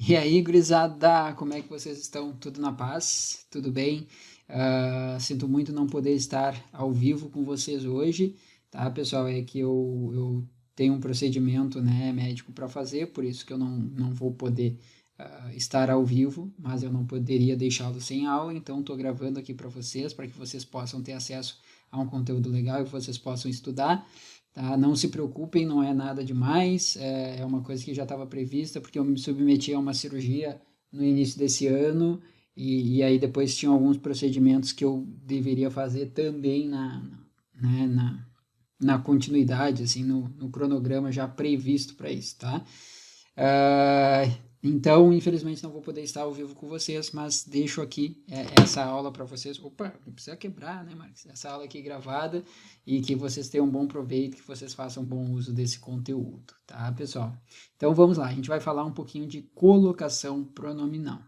E aí, gurizada, como é que vocês estão? Tudo na paz? Tudo bem? Sinto muito não poder estar ao vivo com vocês hoje, tá, pessoal? É que eu tenho um procedimento, né, médico para fazer, por isso que eu não vou poder estar ao vivo, mas eu não poderia deixá-lo sem aula, então estou gravando aqui para que vocês possam ter acesso a um conteúdo legal e que vocês possam estudar. Tá? Não se preocupem, não é nada demais, é uma coisa que já estava prevista, porque eu me submeti a uma cirurgia no início desse ano, e aí depois tinha alguns procedimentos que eu deveria fazer também né, na continuidade, assim, no cronograma já previsto para isso, tá? Ah, então, infelizmente, não vou poder estar ao vivo com vocês, mas deixo aqui essa aula para vocês. Opa, não precisa quebrar, né, Marcos? Essa aula aqui gravada e que vocês tenham um bom proveito, que vocês façam bom uso desse conteúdo, tá, pessoal? Então, vamos lá. A gente vai falar um pouquinho de colocação pronominal.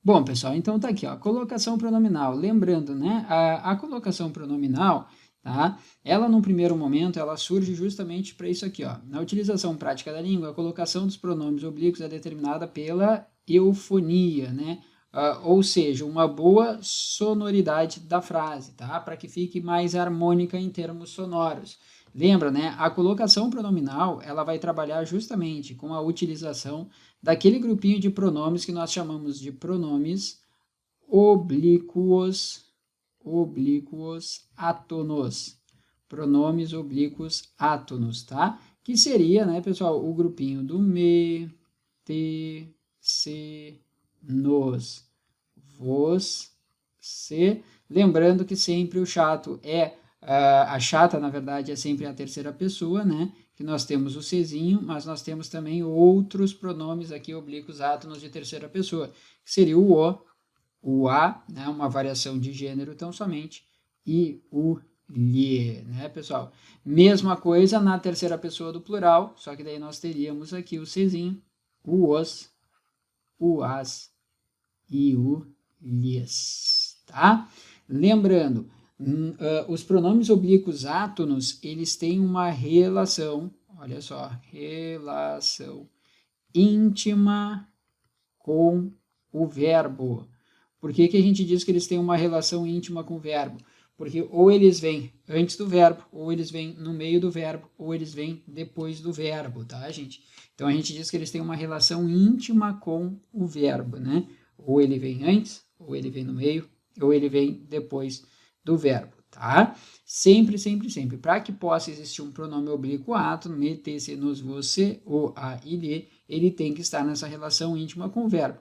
Bom, pessoal, então tá aqui, ó, colocação pronominal. Lembrando, né, a colocação pronominal, tá? Ela, num primeiro momento, ela surge justamente para isso aqui, ó. Na utilização prática da língua, a colocação dos pronomes oblíquos é determinada pela eufonia, né? Ou seja, uma boa sonoridade da frase, tá? Para que fique mais harmônica em termos sonoros. Lembra, né? A colocação pronominal, ela vai trabalhar justamente com a utilização daquele grupinho de pronomes que nós chamamos de pronomes oblíquos átonos. Pronomes oblíquos átonos, tá? Que seria, né, pessoal, o grupinho do me, te, se, nos, vos, se. Lembrando que sempre o chato é a chata, na verdade, é sempre a terceira pessoa, né? Que nós temos o Czinho, mas nós temos também outros pronomes aqui oblíquos átonos de terceira pessoa, que seria o a, né? Uma variação de gênero tão somente, e o lhe, né, pessoal? Mesma coisa na terceira pessoa do plural, só que daí nós teríamos aqui o Czinho, o os, o as e o lhes, tá? Lembrando, os pronomes oblíquos átonos, eles têm uma relação, olha só, relação íntima com o verbo. Por que a gente diz que eles têm uma relação íntima com o verbo? Porque ou eles vêm antes do verbo, ou eles vêm no meio do verbo, ou eles vêm depois do verbo, tá, gente? Então a gente diz que eles têm uma relação íntima com o verbo, né? Ou ele vem antes, ou ele vem no meio, ou ele vem depois do verbo, tá? Sempre, sempre, sempre. Para que possa existir um pronome oblíquo átono, me, te, se, nos, você, o, a, ele, ele tem que estar nessa relação íntima com o verbo.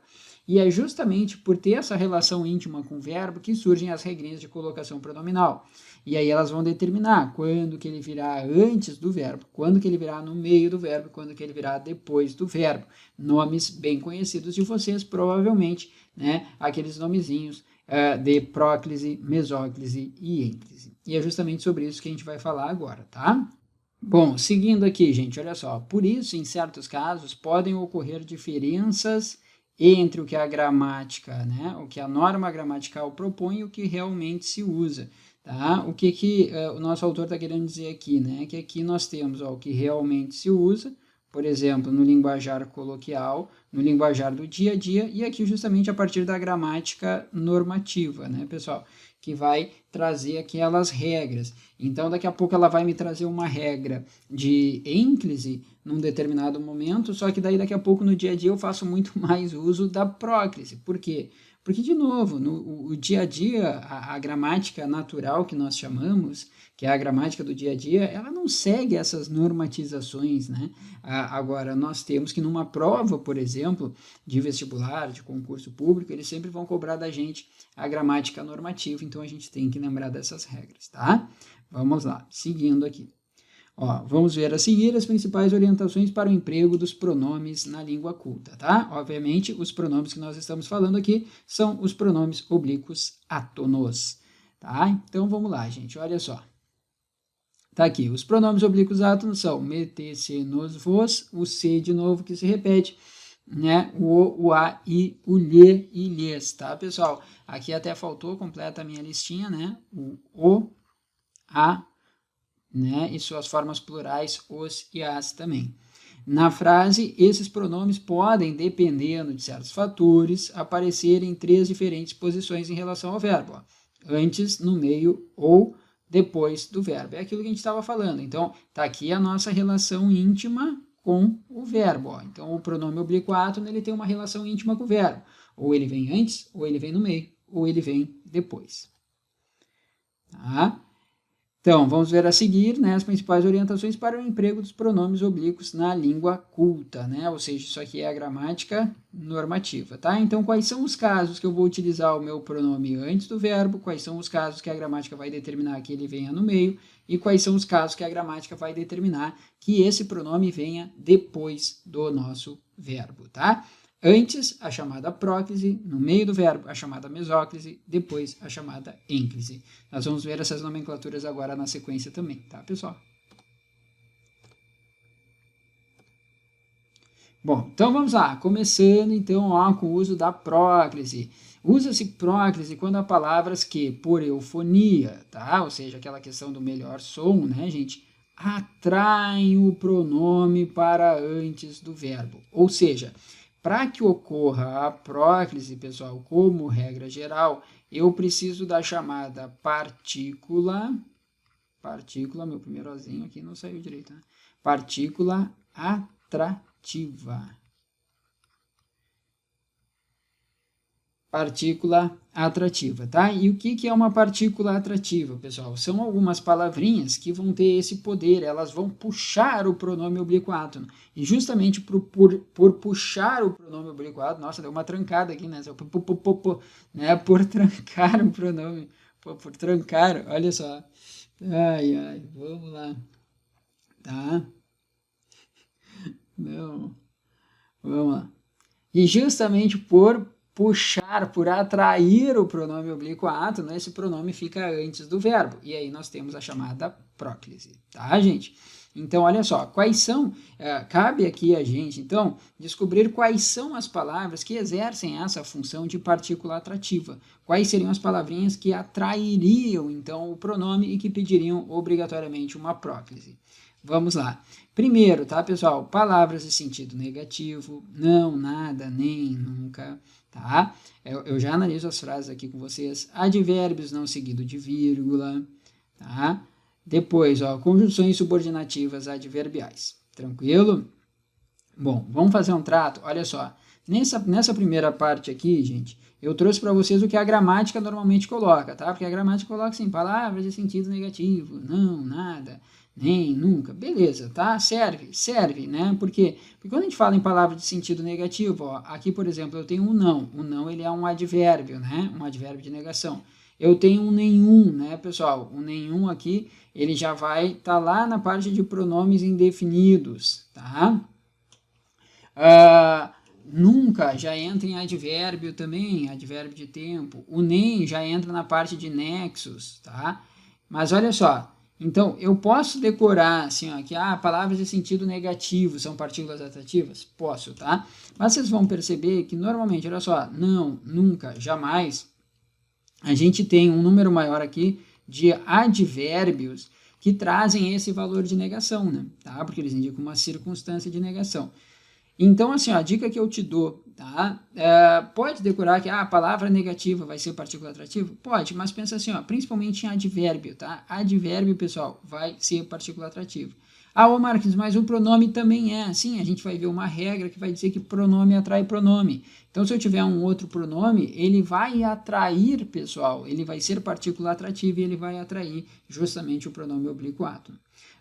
E é justamente por ter essa relação íntima com o verbo que surgem as regrinhas de colocação pronominal. E aí elas vão determinar quando que ele virá antes do verbo, quando que ele virá no meio do verbo, quando que ele virá depois do verbo. Nomes bem conhecidos de vocês, provavelmente, né? Aqueles nomezinhos de próclise, mesóclise e ênclise. E é justamente sobre isso que a gente vai falar agora, tá? Bom, seguindo aqui, gente, olha só. Por isso, em certos casos, podem ocorrer diferenças entre o que a gramática, né, o que a norma gramatical propõe e o que realmente se usa, tá? O que o nosso autor está querendo dizer aqui, né? Que aqui nós temos ó, o que realmente se usa, por exemplo, no linguajar coloquial, no linguajar do dia a dia, e aqui justamente a partir da gramática normativa, né, pessoal? Que vai trazer aquelas regras. Então, daqui a pouco ela vai me trazer uma regra de ênclise num determinado momento, só que daí daqui a pouco no dia a dia eu faço muito mais uso da próclise. Por quê? Porque, de novo, no o dia a dia, a gramática natural que nós chamamos, que é a gramática do dia a dia, ela não segue essas normatizações, né? Agora, nós temos que numa prova, por exemplo, de vestibular, de concurso público, eles sempre vão cobrar da gente a gramática normativa, então a gente tem que lembrar dessas regras, tá? Vamos lá, seguindo aqui. Ó, vamos ver a seguir as principais orientações para o emprego dos pronomes na língua culta, tá? Obviamente, os pronomes que nós estamos falando aqui são os pronomes oblíquos átonos, tá? Então, vamos lá, gente, olha só. Tá aqui, os pronomes oblíquos átonos são me, te, se, nos, vos, o se de novo que se repete, né? O a e o lhe e lhes, tá, pessoal? Aqui até faltou, completa a minha listinha, né? O, a, né? E suas formas plurais, os e as também. Na frase, esses pronomes podem, dependendo de certos fatores, aparecer em 3 diferentes posições em relação ao verbo. Ó. Antes, no meio ou depois do verbo. É aquilo que a gente estava falando. Então, está aqui a nossa relação íntima com o verbo. Ó. Então, o pronome oblíquo átono, ele tem uma relação íntima com o verbo. Ou ele vem antes, ou ele vem no meio, ou ele vem depois. Tá? Então, vamos ver a seguir, né, as principais orientações para o emprego dos pronomes oblíquos na língua culta, né? Ou seja, isso aqui é a gramática normativa, tá? Então, quais são os casos que eu vou utilizar o meu pronome antes do verbo, quais são os casos que a gramática vai determinar que ele venha no meio, e quais são os casos que a gramática vai determinar que esse pronome venha depois do nosso verbo, tá? Antes, a chamada próclise, no meio do verbo, a chamada mesóclise, depois a chamada ênclise. Nós vamos ver essas nomenclaturas agora na sequência também, tá, pessoal? Bom, então vamos lá, começando então ó, com o uso da próclise. Usa-se próclise quando há palavras que, por eufonia, tá? Ou seja, aquela questão do melhor som, né, gente? Atraem o pronome para antes do verbo. Ou seja, para que ocorra a próclise, pessoal, como regra geral, eu preciso da chamada partícula, meu primeiro ozinho aqui não saiu direito, né? Partícula atrativa. Partícula atrativa, tá? E o que é uma partícula atrativa, pessoal? São algumas palavrinhas que vão ter esse poder, elas vão puxar o pronome oblíquo átono. E justamente por puxar o pronome oblíquo átono, nossa, deu uma trancada aqui, né? Né? Por trancar o pronome, por trancar, olha só. Ai, vamos lá. Tá? Não, vamos lá. E justamente por puxar, por atrair o pronome oblíquo átono, esse pronome fica antes do verbo. E aí nós temos a chamada próclise, tá, gente? Então, olha só, quais são, cabe aqui a gente, então, descobrir quais são as palavras que exercem essa função de partícula atrativa. Quais seriam as palavrinhas que atrairiam, então, o pronome e que pediriam obrigatoriamente uma próclise. Vamos lá. Primeiro, tá, pessoal? Palavras de sentido negativo, não, nada, nem, nunca, tá? Eu já analiso as frases aqui com vocês. Advérbios não seguido de vírgula, tá? Depois, ó, conjunções subordinativas adverbiais. Tranquilo? Bom, vamos fazer um trato? Olha só. Nessa primeira parte aqui, gente, eu trouxe para vocês o que a gramática normalmente coloca, tá? Porque a gramática coloca assim, palavras de sentido negativo, não, nada, nem, nunca. Beleza, tá? Serve, né? Por quê? Porque quando a gente fala em palavras de sentido negativo, ó, aqui, por exemplo, eu tenho um não. O não, ele é um advérbio, né? Um advérbio de negação. Eu tenho um nenhum, né, pessoal? O nenhum aqui, ele já vai estar lá na parte de pronomes indefinidos, tá? Nunca já entra em advérbio também, advérbio de tempo. O nem já entra na parte de nexos, tá? Mas olha só, então eu posso decorar assim, ó, que palavras de sentido negativo são partículas atrativas? Posso, tá? Mas vocês vão perceber que normalmente, olha só, não, nunca, jamais, a gente tem um número maior aqui de advérbios que trazem esse valor de negação, né? Tá? Porque eles indicam uma circunstância de negação. Então, assim, ó, a dica que eu te dou, tá? Pode decorar que a palavra negativa vai ser partícula atrativa? Pode, mas pensa assim, ó, principalmente em advérbio, tá? Advérbio, pessoal, vai ser partícula atrativa. Ô Marcos, mas o pronome também é assim, a gente vai ver uma regra que vai dizer que pronome atrai pronome. Então, se eu tiver um outro pronome, ele vai atrair, pessoal, ele vai ser partícula atrativa e ele vai atrair justamente o pronome oblíquo átono.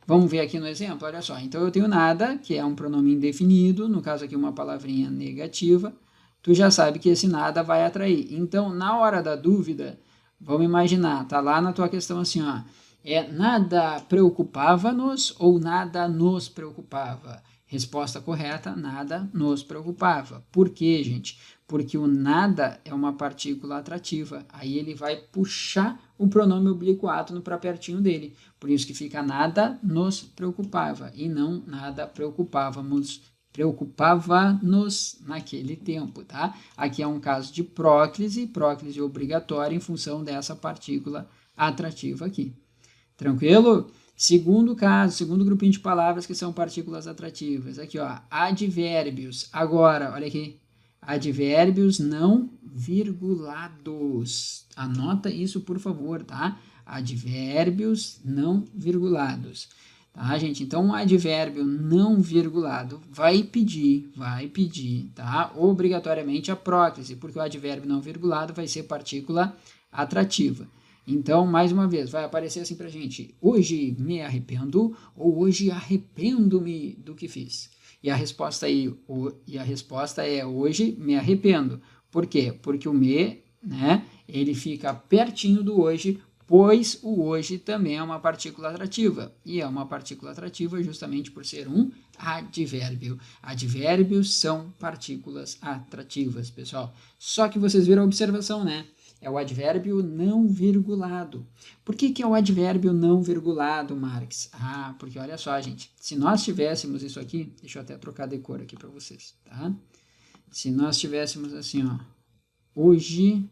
Vamos ver aqui no exemplo, olha só. Então, eu tenho nada, que é um pronome indefinido, no caso aqui uma palavrinha negativa. Tu já sabe que esse nada vai atrair. Então, na hora da dúvida, vamos imaginar, tá lá na tua questão assim, ó. Nada preocupava-nos ou nada nos preocupava? Resposta correta, nada nos preocupava. Por quê, gente? Porque o nada é uma partícula atrativa. Aí ele vai puxar o pronome oblíquo átono para pertinho dele. Por isso que fica nada nos preocupava e não nada preocupava-nos naquele tempo, tá? Aqui é um caso de próclise obrigatória em função dessa partícula atrativa aqui. Tranquilo? Segundo caso, segundo grupinho de palavras que são partículas atrativas. Aqui, ó, advérbios. Agora, olha aqui. Advérbios não virgulados. Anota isso, por favor, tá? Advérbios não virgulados. Tá, gente? Então, um advérbio não virgulado vai pedir, tá? Obrigatoriamente a próclise, porque o advérbio não virgulado vai ser partícula atrativa. Então, mais uma vez, vai aparecer assim pra gente: hoje me arrependo ou hoje arrependo-me do que fiz. E a resposta é hoje me arrependo. Por quê? Porque o me, né, ele fica pertinho do hoje, pois o hoje também é uma partícula atrativa. E é uma partícula atrativa justamente por ser um advérbio. Advérbios são partículas atrativas, pessoal. Só que vocês viram a observação, né? É o advérbio não virgulado. Por que é o advérbio não virgulado, Marx? Ah, porque olha só, gente. Se nós tivéssemos isso aqui, deixa eu até trocar de cor aqui para vocês, tá? Se nós tivéssemos assim, ó, hoje,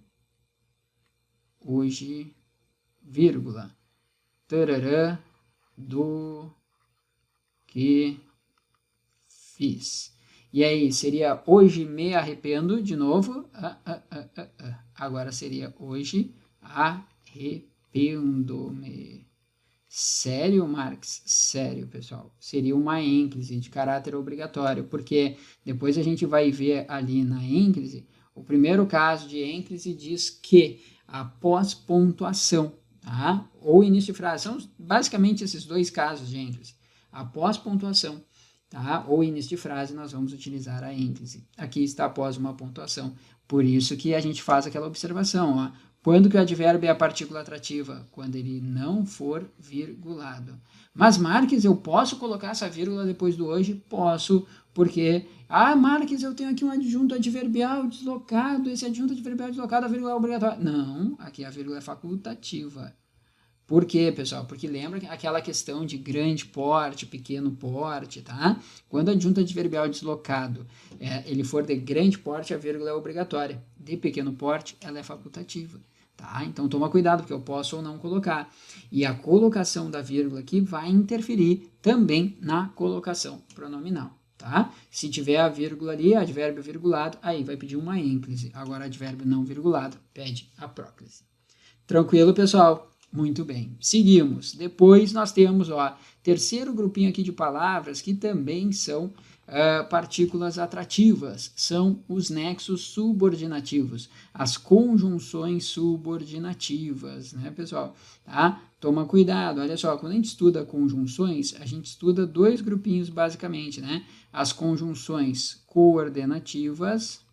vírgula, tarará, do que fiz. E aí, seria hoje me arrependo, de novo. Agora seria hoje arrependo-me. Sério, Marx? Sério, pessoal. Seria uma ênclise de caráter obrigatório, porque depois a gente vai ver ali na ênclise, o primeiro caso de ênclise diz que após pontuação, tá? Ou início de frase, são basicamente esses dois casos de ênclise. Após pontuação, tá? Ou início de frase, nós vamos utilizar a ênclise. Aqui está após uma pontuação. Por isso que a gente faz aquela observação, ó. Quando que o advérbio é a partícula atrativa? Quando ele não for virgulado. Mas, Marques, eu posso colocar essa vírgula depois do hoje? Posso, porque... Ah, Marques, eu tenho aqui um adjunto adverbial deslocado, esse adjunto adverbial deslocado, a vírgula é obrigatória. Não, aqui a vírgula é facultativa. Por quê, pessoal? Porque lembra aquela questão de grande porte, pequeno porte, tá? Quando o adjunto adverbial deslocado ele for de grande porte, a vírgula é obrigatória. De pequeno porte, ela é facultativa, tá? Então, toma cuidado, porque eu posso ou não colocar. E a colocação da vírgula aqui vai interferir também na colocação pronominal, tá? Se tiver a vírgula ali, advérbio virgulado, aí vai pedir uma ênclise. Agora, advérbio não virgulado, pede a próclise. Tranquilo, pessoal? Muito bem, seguimos. Depois nós temos, ó, terceiro grupinho aqui de palavras que também são partículas atrativas, são os nexos subordinativos, as conjunções subordinativas, né, pessoal? Tá? Toma cuidado, olha só, quando a gente estuda conjunções, a gente estuda dois grupinhos basicamente, né? As conjunções coordenativas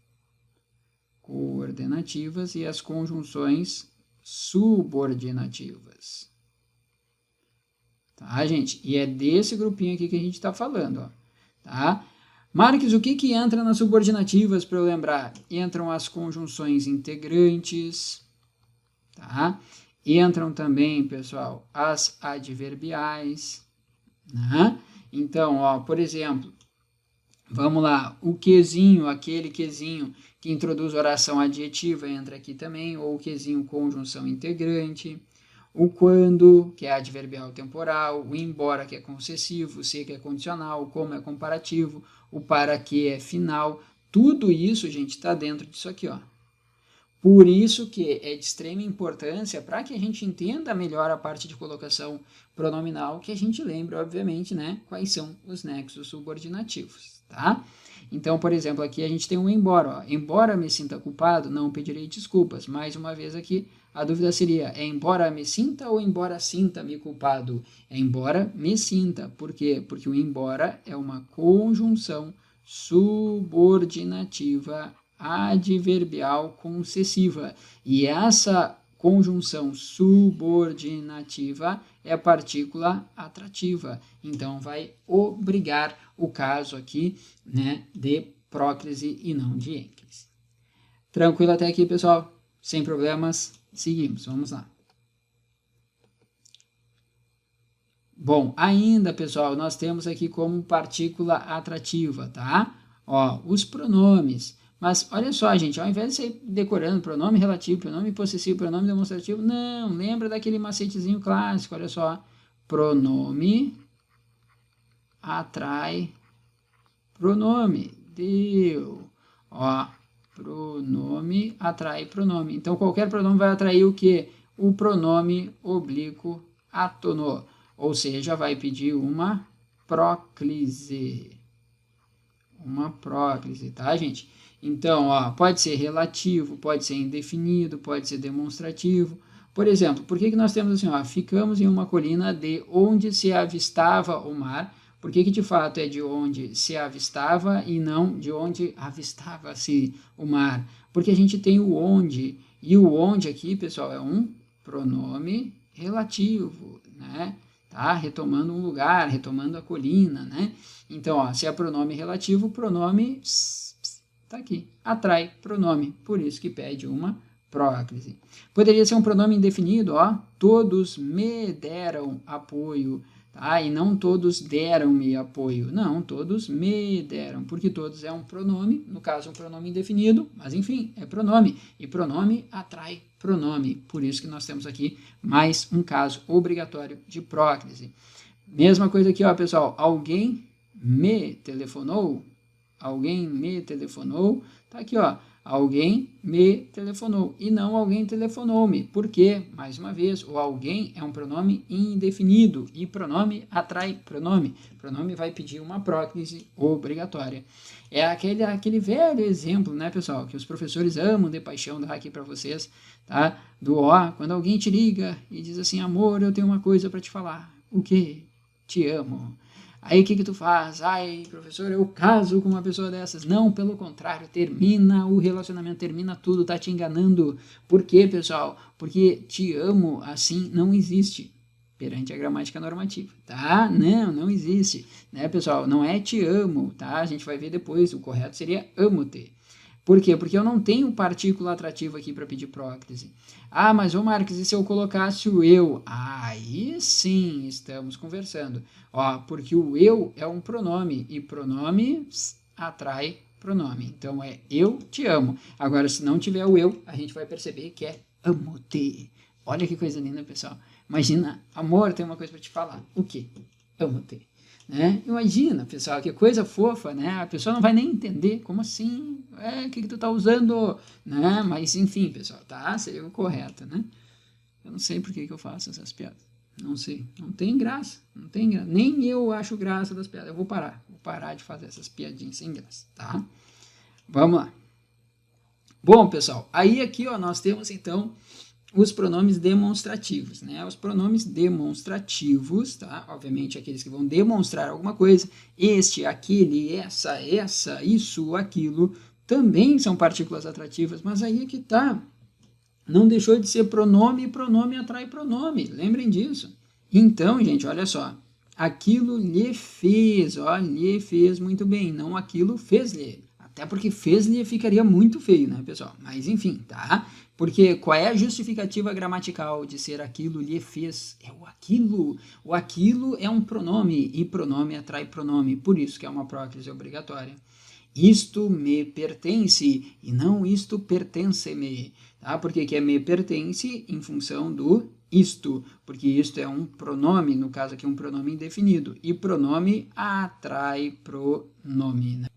e as conjunções subordinativas. Tá, gente? E é desse grupinho aqui que a gente está falando, ó. Tá? Marques, o que entra nas subordinativas para eu lembrar? Entram as conjunções integrantes, tá? Entram também, pessoal, as adverbiais, né? Então, ó, por exemplo, vamos lá, o quezinho, aquele quezinho que introduz oração adjetiva entra aqui também, ou o quezinho conjunção integrante, o quando, que é adverbial temporal, o embora, que é concessivo, o se, que é condicional, o como é comparativo, o para que é final, tudo isso, gente, está dentro disso aqui, ó. Por isso que é de extrema importância, para que a gente entenda melhor a parte de colocação pronominal, que a gente lembre, obviamente, né, quais são os nexos subordinativos, tá? Então, por exemplo, aqui a gente tem um embora, ó. Embora me sinta culpado, não pedirei desculpas. Mais uma vez aqui, a dúvida seria, é embora me sinta ou embora sinta-me culpado? É embora me sinta. Por quê? Porque o embora é uma conjunção subordinativa adverbial concessiva. E essa conjunção subordinativa é a partícula atrativa. Então, vai obrigar o caso aqui, né, de próclise e não de ênclise. Tranquilo até aqui, pessoal? Sem problemas? Seguimos, vamos lá. Bom, ainda, pessoal, nós temos aqui como partícula atrativa, tá? Ó, os pronomes. Mas olha só, gente, ao invés de você ir decorando pronome relativo, pronome possessivo, pronome demonstrativo, não, lembra daquele macetezinho clássico, olha só. pronome atrai pronome. Deu. Ó, pronome atrai pronome. Então, qualquer pronome vai atrair o quê? O pronome oblíquo átono. Ou seja, vai pedir uma próclise. Uma próclise, tá, gente? Então, ó, pode ser relativo, pode ser indefinido, pode ser demonstrativo. Por exemplo, por que nós temos assim, ó, ficamos em uma colina de onde se avistava o mar? Por que de fato é de onde se avistava e não de onde avistava-se o mar? Porque a gente tem o onde, e o onde aqui, pessoal, é um pronome relativo, né? Tá? Retomando um lugar, retomando a colina, né? Então, ó, se é pronome relativo, o pronome tá aqui, atrai pronome, por isso que pede uma próclise. Poderia ser um pronome indefinido, ó, todos me deram apoio, tá? E não todos deram-me apoio, não, todos me deram, porque todos é um pronome, no caso um pronome indefinido, mas enfim, é pronome, e pronome atrai pronome, por isso que nós temos aqui mais um caso obrigatório de próclise. Mesma coisa aqui, ó, pessoal, alguém me telefonou, tá aqui, ó, alguém me telefonou, e não alguém telefonou-me, porque, mais uma vez, o alguém é um pronome indefinido, e pronome atrai pronome vai pedir uma próclise obrigatória. É aquele velho exemplo, né, pessoal, que os professores amam de paixão dar aqui para vocês, tá, do ó, quando alguém te liga e diz assim, amor, eu tenho uma coisa para te falar, o quê? Te amo. Aí o que tu faz? Ai, professor, eu caso com uma pessoa dessas. Não, pelo contrário, termina o relacionamento, termina tudo, tá te enganando. Por quê, pessoal? Porque te amo assim não existe perante a gramática normativa, tá? Não existe, né, pessoal? Não é te amo, tá? A gente vai ver depois, o correto seria amo-te. Por quê? Porque eu não tenho partícula atrativa aqui para pedir próclise. Ah, mas ô Marques, e se eu colocasse o eu? Aí sim, estamos conversando. Ó, porque o eu é um pronome, e pronome atrai pronome. Então é eu te amo. Agora, se não tiver o eu, a gente vai perceber que é amo-te. Olha que coisa linda, pessoal. Imagina, amor, tem uma coisa para te falar. O quê? Amo-te. Né? Imagina, pessoal, que coisa fofa, né? A pessoa não vai nem entender, como assim? O que tu tá usando? Né? Mas, enfim, pessoal, tá? Seria o correto, né? Eu não sei por que eu faço essas piadas. Não sei. Não tem graça. Não tem graça. Nem eu acho graça das piadas. Eu vou parar. Vou parar de fazer essas piadinhas sem graça, tá? Vamos lá. Bom, pessoal, aí aqui, ó, nós temos, então, os pronomes demonstrativos, né? Os pronomes demonstrativos, tá? Obviamente, aqueles que vão demonstrar alguma coisa. Este, aquele, essa, isso, aquilo, também são partículas atrativas, mas aí é que tá. Não deixou de ser pronome, e pronome atrai pronome. Lembrem disso. Então, gente, olha só. Aquilo lhe fez, ó, lhe fez muito bem, não aquilo fez-lhe. Até porque fez-lhe ficaria muito feio, né, pessoal? Mas enfim, tá? Porque qual é a justificativa gramatical de ser aquilo lhe fez? É o aquilo. O aquilo é um pronome, e pronome atrai pronome. Por isso que é uma próclise obrigatória. Isto me pertence, e não isto pertence-me. Tá? Por que é me pertence? Em função do isto. Porque isto é um pronome, no caso aqui um pronome indefinido. E pronome atrai pronome, né?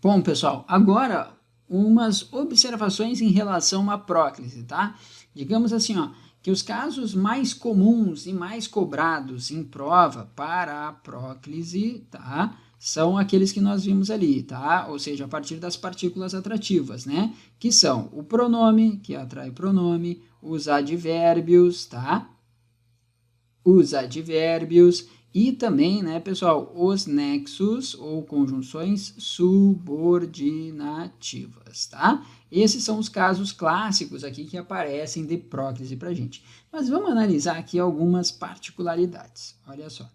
Bom, pessoal, agora umas observações em relação à próclise, tá? Digamos assim, ó, que os casos mais comuns e mais cobrados em prova para a próclise, tá? São aqueles que nós vimos ali, tá? Ou seja, a partir das partículas atrativas, né? Que são o pronome, que atrai pronome, os advérbios, tá? Os advérbios e também, né, pessoal, os nexos ou conjunções subordinativas, tá? Esses são os casos clássicos aqui que aparecem de próclise para a gente. Mas vamos analisar aqui algumas particularidades. Olha só.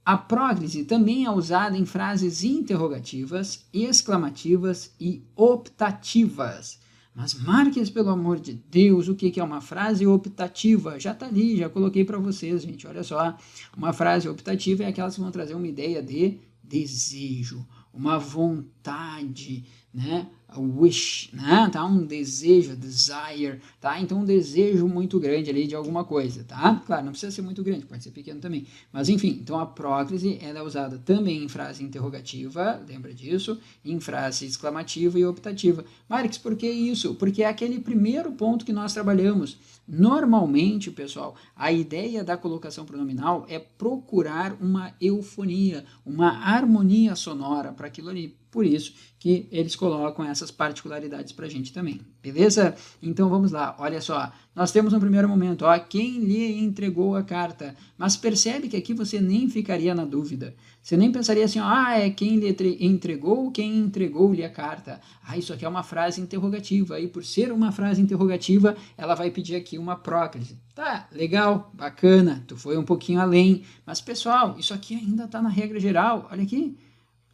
A próclise também é usada em frases interrogativas, exclamativas e optativas. Mas Marques, pelo amor de Deus, o que é uma frase optativa? Já está ali, já coloquei para vocês, gente. Olha só, uma frase optativa é aquelas que vão trazer uma ideia de desejo, uma vontade, né? A wish, né? Tá? Um desejo, desire, tá? Então, um desejo muito grande ali de alguma coisa, tá? Claro, não precisa ser muito grande, pode ser pequeno também. Mas, enfim, então a próclise, ela é usada também em frase interrogativa, lembra disso? Em frase exclamativa e optativa. Marx, por que isso? Porque é aquele primeiro ponto que nós trabalhamos. Normalmente, pessoal, a ideia da colocação pronominal é procurar uma eufonia, uma harmonia sonora para aquilo ali. Por isso que eles colocam essas particularidades para a gente também, beleza? Então vamos lá, olha só, nós temos um primeiro momento, ó, quem lhe entregou a carta, mas percebe que aqui você nem ficaria na dúvida, você nem pensaria assim, ó, é quem lhe entregou, quem entregou-lhe a carta, isso aqui é uma frase interrogativa, e por ser uma frase interrogativa, ela vai pedir aqui uma próclise. Tá, legal, bacana, tu foi um pouquinho além, mas pessoal, isso aqui ainda está na regra geral, olha aqui,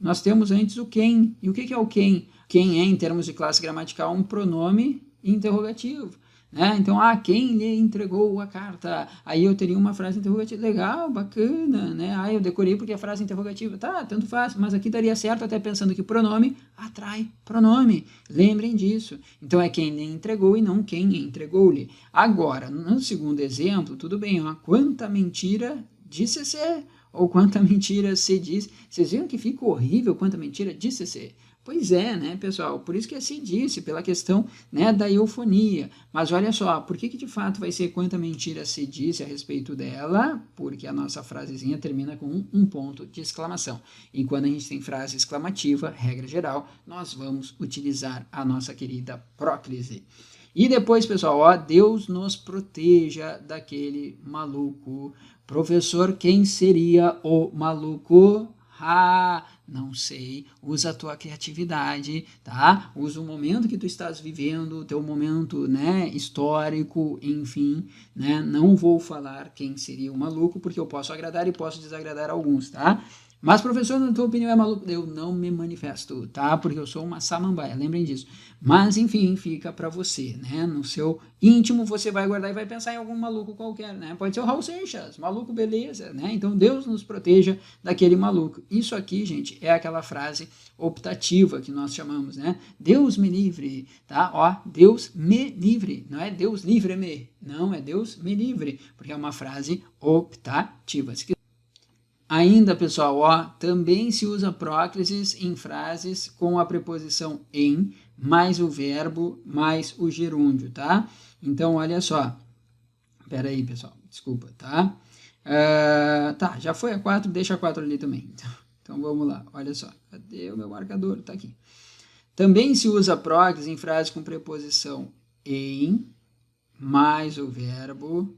nós temos antes o quem. E o que é o quem? Quem é, em termos de classe gramatical, um pronome interrogativo. Né? Então, quem lhe entregou a carta? Aí eu teria uma frase interrogativa. Legal, bacana, né? Eu decorei porque é frase interrogativa. Tá, tanto faz, mas aqui daria certo até pensando que pronome atrai pronome. Lembrem disso. Então, é quem lhe entregou e não quem entregou-lhe. Agora, no segundo exemplo, tudo bem, ó. Quanta mentira disse ser. Ou quanta mentira se diz. Vocês viram que fica horrível quanta mentira disse ser? Pois é, né, pessoal? Por isso que se disse, pela questão, né, da eufonia. Mas olha só, por que de fato vai ser quanta mentira se disse a respeito dela? Porque a nossa frasezinha termina com um ponto de exclamação. E quando a gente tem frase exclamativa, regra geral, nós vamos utilizar a nossa querida próclise. E depois, pessoal, ó, Deus nos proteja daquele maluco. Professor, quem seria o maluco? Não sei, usa a tua criatividade, tá? Usa o momento que tu estás vivendo, o teu momento, né, histórico, enfim, né? Não vou falar quem seria o maluco, porque eu posso agradar e posso desagradar alguns, tá? Mas, professor, na tua opinião é maluco? Eu não me manifesto, tá? Porque eu sou uma samambaia, lembrem disso. Mas, enfim, fica para você, né? No seu íntimo, você vai guardar e vai pensar em algum maluco qualquer, né? Pode ser o Raul Seixas, maluco beleza, né? Então, Deus nos proteja daquele maluco. Isso aqui, gente, é aquela frase optativa que nós chamamos, né? Deus me livre, tá? Ó, Deus me livre, não é Deus livre-me, não, é Deus me livre, porque é uma frase optativa. Ainda, pessoal, ó, também se usa próclises em frases com a preposição em, mais o verbo, mais o gerúndio, tá? Então, olha só. Espera aí, pessoal, desculpa, tá? Tá, já foi a 4, deixa a 4 ali também. Então, vamos lá, olha só. Cadê o meu marcador? Tá aqui. Também se usa próclise em frases com preposição em, mais o verbo,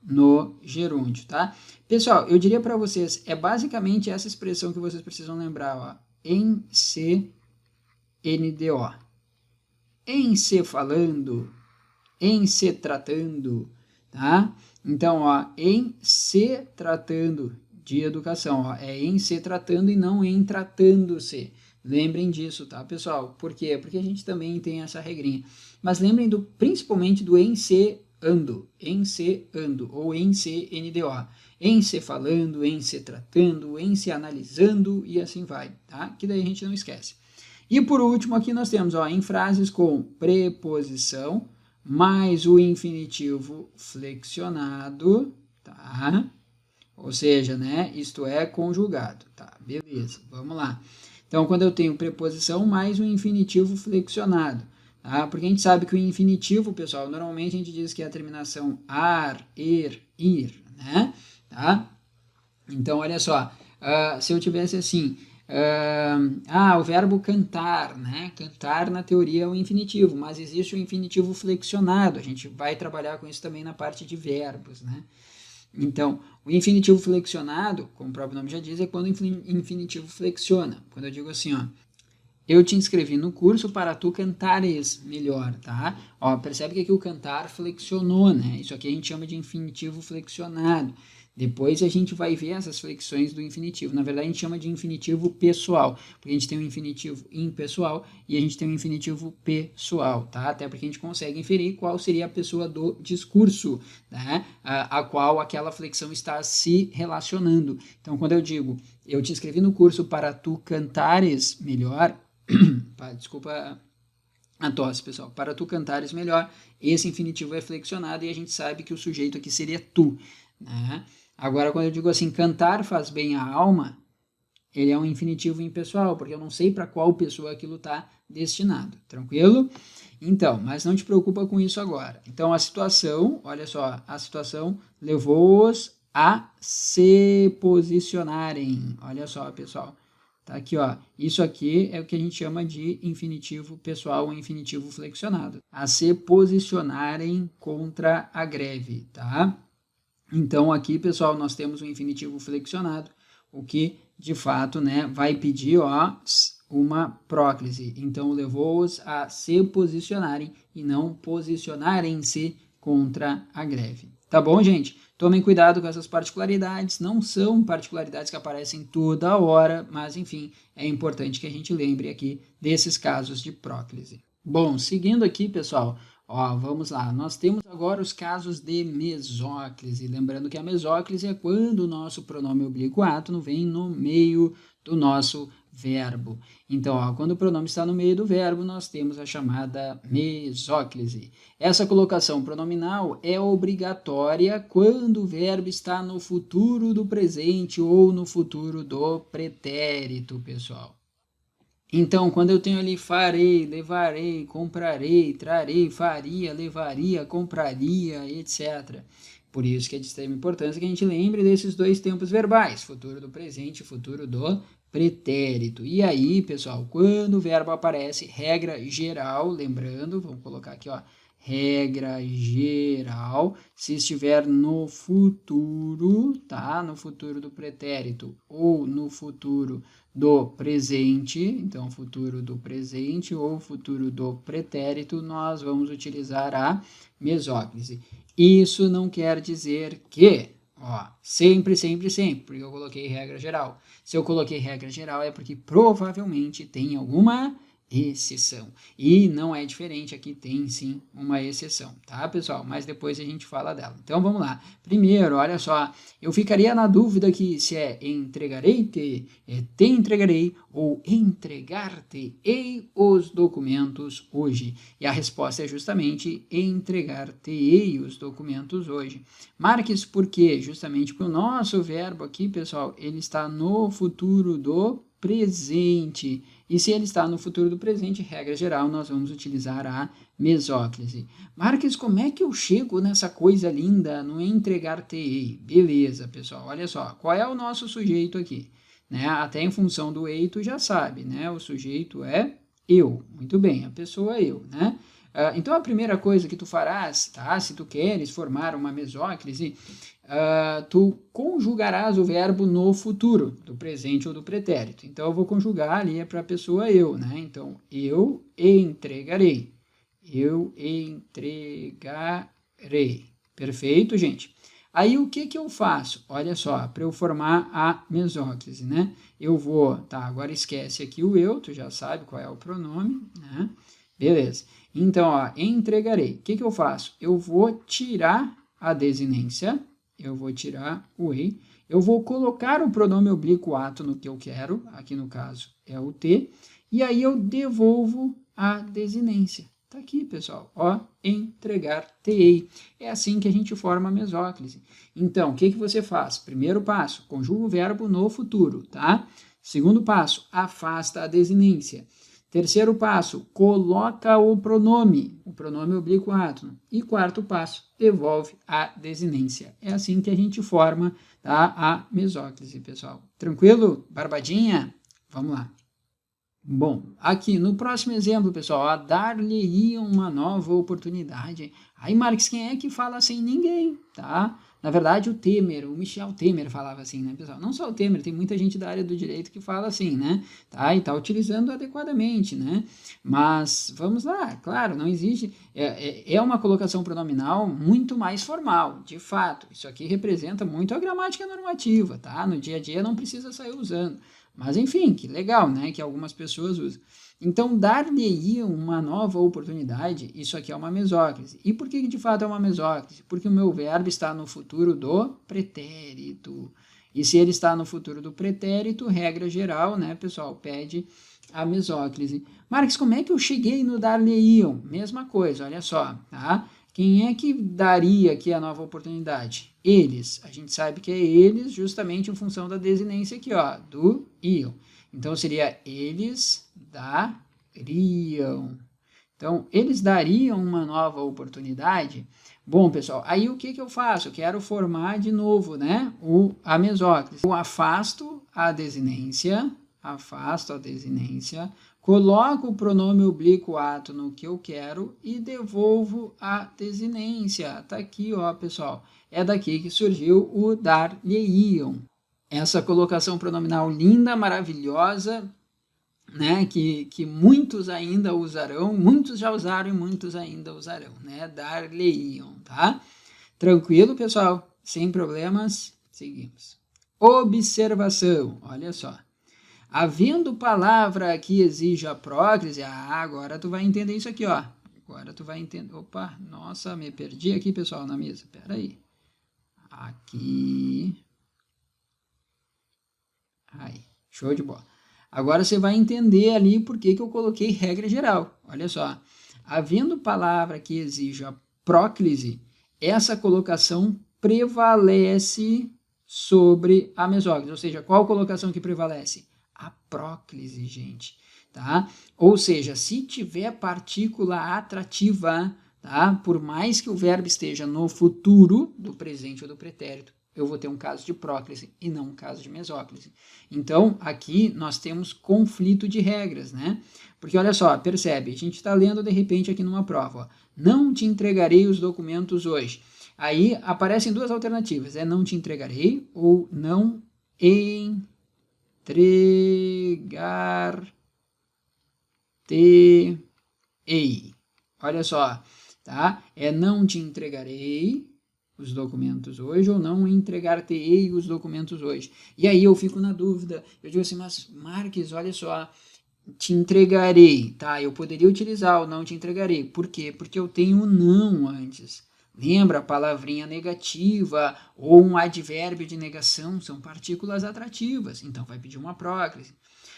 no gerúndio, tá? Pessoal, eu diria para vocês, é basicamente essa expressão que vocês precisam lembrar, ó. Em se, NDO. Em se falando, em se tratando, tá? Então, ó, em se tratando de educação, ó, é em se tratando e não em tratando-se. Lembrem disso, tá, pessoal? Por quê? Porque a gente também tem essa regrinha. Mas lembrem principalmente do em se ando, em se ando, ou em se NDO, em se falando, em se tratando, em se analisando e assim vai, tá? Que daí a gente não esquece. E por último aqui nós temos, ó, em frases com preposição mais o infinitivo flexionado, tá? Ou seja, né, isto é conjugado, tá? Beleza, vamos lá. Então, quando eu tenho preposição mais o infinitivo flexionado, tá? Porque a gente sabe que o infinitivo, pessoal, normalmente a gente diz que é a terminação ar, ir, né? Tá? Então, olha só, se eu tivesse assim, o verbo cantar, né? Cantar na teoria é o infinitivo, mas existe o infinitivo flexionado, a gente vai trabalhar com isso também na parte de verbos, né? Então, o infinitivo flexionado, como o próprio nome já diz, é quando o infinitivo flexiona. Quando eu digo assim, ó, eu te inscrevi no curso para tu cantares melhor, tá? Ó, percebe que aqui o cantar flexionou, né? Isso aqui a gente chama de infinitivo flexionado. Depois a gente vai ver essas flexões do infinitivo. Na verdade, a gente chama de infinitivo pessoal, porque a gente tem um infinitivo impessoal e a gente tem um infinitivo pessoal, tá? Até porque a gente consegue inferir qual seria a pessoa do discurso, né? A qual aquela flexão está se relacionando. Então, quando eu digo, eu te inscrevi no curso para tu cantares melhor, Desculpa a tosse, pessoal. Para tu cantares melhor, esse infinitivo é flexionado e a gente sabe que o sujeito aqui seria tu, né? Agora, quando eu digo assim, cantar faz bem à alma, ele é um infinitivo impessoal, porque eu não sei para qual pessoa aquilo está destinado, tranquilo? Então, mas não te preocupa com isso agora. Então, a situação, olha só, a situação levou-os a se posicionarem. Olha só, pessoal. Tá aqui, ó. Isso aqui é o que a gente chama de infinitivo pessoal ou infinitivo flexionado. A se posicionarem contra a greve, tá? Então, aqui, pessoal, nós temos um infinitivo flexionado, o que, de fato, né, vai pedir, ó, uma próclise. Então, levou-os a se posicionarem e não posicionarem-se contra a greve. Tá bom, gente? Tomem cuidado com essas particularidades. Não são particularidades que aparecem toda hora, mas, enfim, é importante que a gente lembre aqui desses casos de próclise. Bom, seguindo aqui, pessoal, ó, vamos lá. Nós temos agora os casos de mesóclise. Lembrando que a mesóclise é quando o nosso pronome oblíquo átono vem no meio do nosso verbo. Então, ó, quando o pronome está no meio do verbo, nós temos a chamada mesóclise. Essa colocação pronominal é obrigatória quando o verbo está no futuro do presente ou no futuro do pretérito, pessoal. Então, quando eu tenho ali farei, levarei, comprarei, trarei, faria, levaria, compraria, etc. Por isso que é de extrema importância que a gente lembre desses dois tempos verbais, futuro do presente e futuro do pretérito. E aí, pessoal, quando o verbo aparece, regra geral, lembrando, vamos colocar aqui, ó, regra geral, se estiver no futuro, tá? No futuro do pretérito ou no futuro do presente, então futuro do presente ou futuro do pretérito, nós vamos utilizar a mesóclise. Isso não quer dizer que, ó, sempre, porque eu coloquei regra geral. Se eu coloquei regra geral é porque provavelmente tem alguma exceção. E não é diferente, aqui tem sim uma exceção, tá, pessoal? Mas depois a gente fala dela. Então vamos lá. Primeiro, olha só, eu ficaria na dúvida aqui se é entregarei-te, te entregarei ou entregar-te-ei os documentos hoje. E a resposta é justamente entregar-te-ei os documentos hoje. Marque isso porque justamente porque o nosso verbo aqui, pessoal, ele está no futuro do presente. E se ele está no futuro do presente, regra geral, nós vamos utilizar a mesóclise. Marques, como é que eu chego nessa coisa linda no entregar-te-ei? Beleza, pessoal, olha só, qual é o nosso sujeito aqui? Né? Até em função do ei, tu já sabe, né? O sujeito é eu. Muito bem, a pessoa é eu, né? Então, a primeira coisa que tu farás, tá? Se tu queres formar uma mesóclise, tu conjugarás o verbo no futuro, do presente ou do pretérito. Então, eu vou conjugar ali para a pessoa eu, né? Então, eu entregarei. Eu entregarei. Perfeito, gente? Aí, o que eu faço? Olha só, para eu formar a mesóclise, né? Eu vou, tá, agora esquece aqui o eu, tu já sabe qual é o pronome, né? Beleza. Então, ó, entregarei. O que eu faço? Eu vou tirar a desinência, eu vou tirar o ei, eu vou colocar o pronome oblíquo átono que eu quero, aqui no caso é o te, e aí eu devolvo a desinência. Tá aqui, pessoal, ó, entregar-te-ei. É assim que a gente forma a mesóclise. Então, o que você faz? Primeiro passo, conjuga o verbo no futuro, tá? Segundo passo, afasta a desinência. Terceiro passo, coloca o pronome oblíquo átono. E quarto passo, devolve a desinência. É assim que a gente forma, tá, a mesóclise, pessoal. Tranquilo? Barbadinha? Vamos lá. Bom, aqui no próximo exemplo, pessoal, dar-lhe uma nova oportunidade. Aí, Marx, quem é que fala assim? Ninguém, tá? Na verdade, o Michel Temer falava assim, né, pessoal? Não só o Temer, tem muita gente da área do direito que fala assim, né? Tá? E tá utilizando adequadamente, né? Mas, vamos lá, claro, não existe... É uma colocação pronominal muito mais formal, de fato. Isso aqui representa muito a gramática normativa, tá? No dia a dia não precisa sair usando. Mas, enfim, que legal, né? Que algumas pessoas usam. Então, dar-lhe uma nova oportunidade, isso aqui é uma mesóclise. E por que de fato é uma mesóclise? Porque o meu verbo está no futuro do pretérito. E se ele está no futuro do pretérito, regra geral, né, pessoal, pede a mesóclise. Marques, como é que eu cheguei no dar-lhe-iam? Mesma coisa, olha só, tá? Quem é que daria aqui a nova oportunidade? Eles. A gente sabe que é eles justamente em função da desinência aqui, ó, do iam. Então, seria eles dariam. Então, eles dariam uma nova oportunidade? Bom, pessoal, aí o que eu faço? Eu quero formar de novo, né, a mesóclise. Eu afasto a desinência, coloco o pronome oblíquo átono que eu quero e devolvo a desinência. Tá aqui, ó, pessoal. É daqui que surgiu o dar-lhe-iam. Essa colocação pronominal linda, maravilhosa, né, que muitos ainda usarão, muitos já usaram e muitos ainda usarão, né, dar-lhe-iam, tá? Tranquilo, pessoal? Sem problemas? Seguimos. Observação, olha só. Havendo palavra que exija próclise, agora tu vai entender isso aqui, ó. Agora tu vai entender. Opa, nossa, me perdi aqui, pessoal, na mesa. Pera aí. Aqui. Aí, show de bola. Agora você vai entender ali por que eu coloquei regra geral. Olha só. Havendo palavra que exija próclise, essa colocação prevalece sobre a mesóclise. Ou seja, qual colocação que prevalece? A próclise, gente. Tá? Ou seja, se tiver partícula atrativa, tá? Por mais que o verbo esteja no futuro do presente ou do pretérito, eu vou ter um caso de próclise e não um caso de mesóclise. Então, aqui nós temos conflito de regras, né? Porque, olha só, percebe, a gente está lendo, de repente, aqui numa prova, ó, não te entregarei os documentos hoje. Aí, aparecem duas alternativas, não te entregarei ou não entregar-te-ei. Olha só, tá? Não te entregarei os documentos hoje ou não entregar-te-ei os documentos hoje. E aí eu fico na dúvida, eu digo assim, mas Marques, olha só, te entregarei, tá? Eu poderia utilizar o não te entregarei. Por quê? Porque eu tenho o não antes. Lembra, a palavrinha negativa ou um advérbio de negação são partículas atrativas, então vai pedir uma próclise.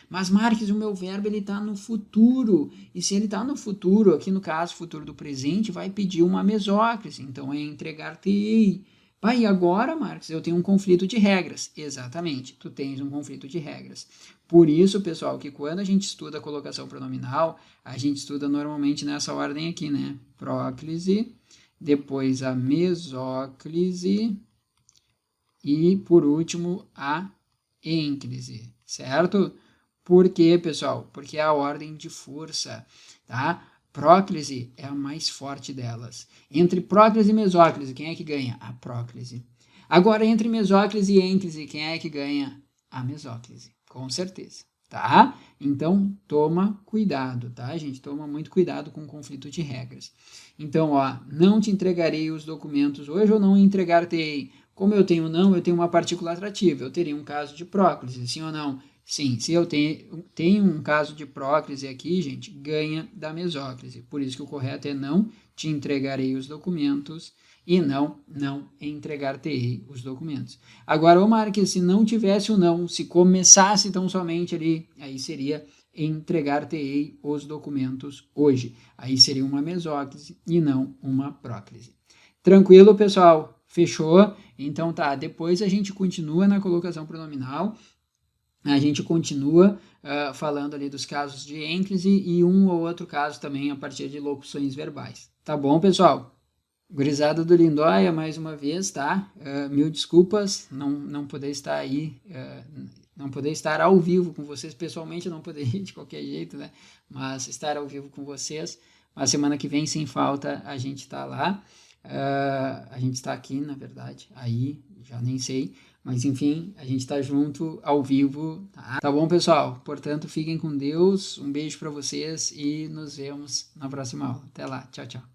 Mas, Marques, o meu verbo está no futuro, e se ele está no futuro, aqui no caso, futuro do presente, vai pedir uma mesóclise, então é entregar-te-ei. E agora, Marques, eu tenho um conflito de regras. Exatamente, tu tens um conflito de regras. Por isso, pessoal, que quando a gente estuda a colocação pronominal, a gente estuda normalmente nessa ordem aqui, né? Próclise, depois a mesóclise e, por último, a ênclise, certo? Por quê, pessoal? Porque é a ordem de força, tá? Próclise é a mais forte delas. Entre próclise e mesóclise, quem é que ganha? A próclise. Agora, entre mesóclise e ênclise, quem é que ganha? A mesóclise, com certeza, tá? Então, toma cuidado, tá, gente? Toma muito cuidado com o conflito de regras. Então, ó, não te entregarei os documentos hoje ou não entregar-te-ei. Como eu tenho não, eu tenho uma partícula atrativa. Eu teria um caso de próclise, sim ou não? Sim, se eu tenho um caso de próclise aqui, gente, ganha da mesóclise. Por isso que o correto é não te entregarei os documentos e não entregar-te-ei os documentos. Agora, Marques, se não tivesse o não, se começasse tão somente ali, aí seria entregar-te-ei os documentos hoje. Aí seria uma mesóclise e não uma próclise. Tranquilo, pessoal? Fechou? Então tá, depois a gente continua na colocação pronominal. A gente continua falando ali dos casos de ênclise e um ou outro caso também a partir de locuções verbais. Tá bom, pessoal? Gurizada do Lindóia, mais uma vez, tá? Mil desculpas, não poder estar aí, não poder estar ao vivo com vocês, pessoalmente não poderia de qualquer jeito, né? Mas estar ao vivo com vocês, a semana que vem, sem falta, a gente está lá. A gente está aqui, na verdade, aí, já nem sei, mas enfim, a gente está junto, ao vivo, tá? Tá bom, pessoal? Portanto, fiquem com Deus, um beijo para vocês e nos vemos na próxima aula. Até lá, tchau, tchau.